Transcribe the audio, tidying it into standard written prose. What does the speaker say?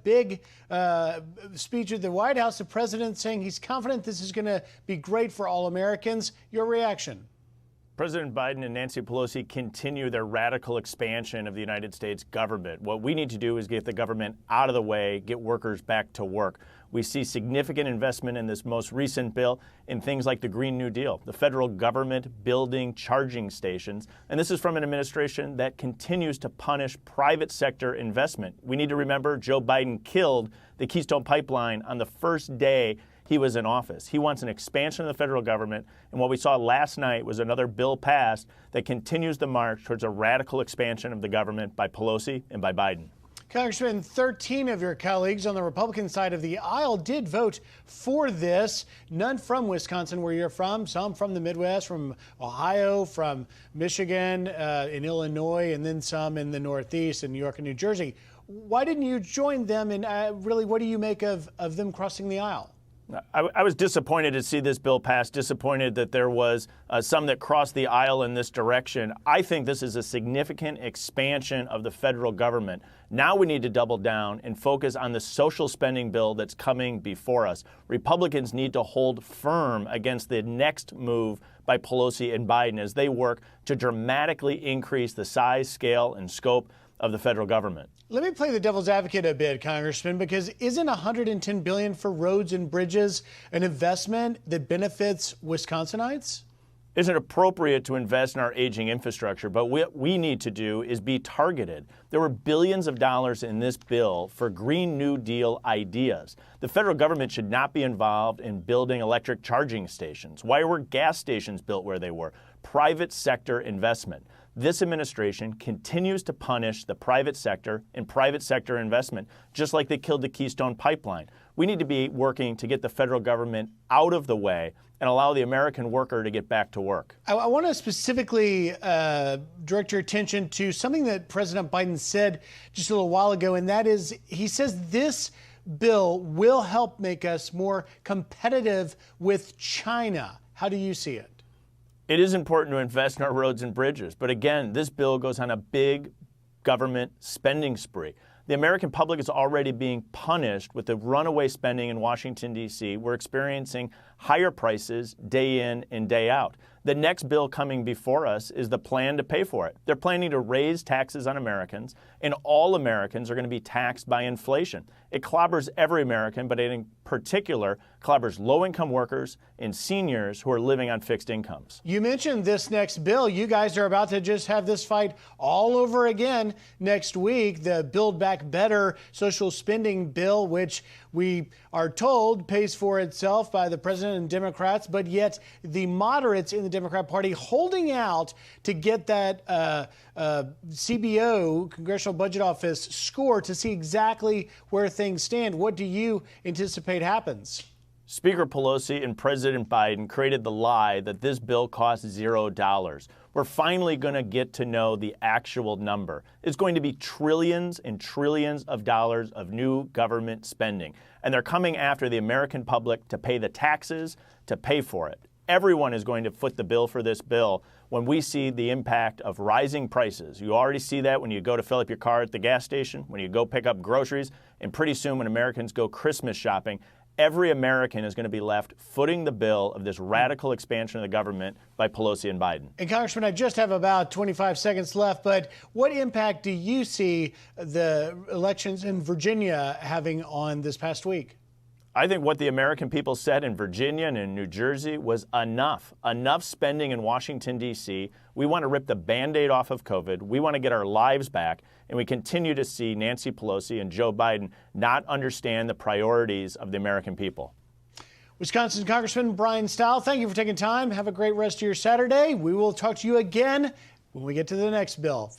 Big speech at the White House, the president saying he's confident this is going to be great for all Americans. Your reaction? President Biden and Nancy Pelosi continue their radical expansion of the United States government. What we need to do is get the government out of the way, get workers back to work. We see significant investment in this most recent bill in things like the Green New Deal, the federal government building charging stations. And this is from an administration that continues to punish private sector investment. We need to remember Joe Biden killed the Keystone Pipeline on the first day he was in office. He wants an expansion of the federal government, and what we saw last night was another bill passed that continues the march towards a radical expansion of the government by Pelosi and by Biden. Congressman, 13 of your colleagues on the Republican side of the aisle did vote for this. None from Wisconsin, where you're from, some from the Midwest, from Ohio, from Michigan, in Illinois, and then some in the Northeast, in New York and New Jersey. Why didn't you join them, and really, what do you make of them crossing the aisle? I was disappointed to see this bill pass, disappointed that there was some that crossed the aisle in this direction. I think this is a significant expansion of the federal government. Now we need to double down and focus on the social spending bill that's coming before us. Republicans need to hold firm against the next move by Pelosi and Biden as they work to dramatically increase the size, scale, and scope of the federal government. Let me play the devil's advocate a bit, Congressman, because isn't $110 billion for roads and bridges an investment that benefits Wisconsinites? Isn't appropriate to invest in our aging infrastructure, but what we need to do is be targeted. There were billions of dollars in this bill for Green New Deal ideas. The federal government should not be involved in building electric charging stations. Why were gas stations built where they were? Private sector investment. This administration continues to punish the private sector and private sector investment, just like they killed the Keystone Pipeline. We need to be working to get the federal government out of the way and allow the American worker to get back to work. I want to specifically direct your attention to something that President Biden said just a little while ago, and that is he says this bill will help make us more competitive with China. How do you see it? It is important to invest in our roads and bridges, but again, this bill goes on a big government spending spree. The American public is already being punished with the runaway spending in Washington, D.C. We're experiencing higher prices day in and day out. The next bill coming before us is the plan to pay for it. They're planning to raise taxes on Americans, and all Americans are going to be taxed by inflation. It clobbers every American, but it in particular clobbers low-income workers and seniors who are living on fixed incomes. You mentioned this next bill. You guys are about to just have this fight all over again next week, the Build Back Better social spending bill, which we are told pays for itself by the president and Democrats, but yet the moderates in the Democrat Party holding out to get that CBO, Congressional Budget Office, score to see exactly where things stand. What do you anticipate happens? Speaker Pelosi and President Biden created the lie that this bill costs $0. We're finally going to get to know the actual number. It's going to be trillions and trillions of dollars of new government spending. And they're coming after the American public to pay the taxes to pay for it. Everyone is going to foot the bill for this bill when we see the impact of rising prices. You already see that when you go to fill up your car at the gas station, when you go pick up groceries, and pretty soon when Americans go Christmas shopping, every American is going to be left footing the bill of this radical expansion of the government by Pelosi and Biden. And Congressman, I just have about 25 seconds left, but what impact do you see the elections in Virginia having on this past week? I think what the American people said in Virginia and in New Jersey was enough. Enough spending in Washington, D.C. We want to rip the Band-Aid off of COVID. We want to get our lives back. And we continue to see Nancy Pelosi and Joe Biden not understand the priorities of the American people. Wisconsin Congressman Bryan Steil, thank you for taking time. Have a great rest of your Saturday. We will talk to you again when we get to the next bill. Thank you.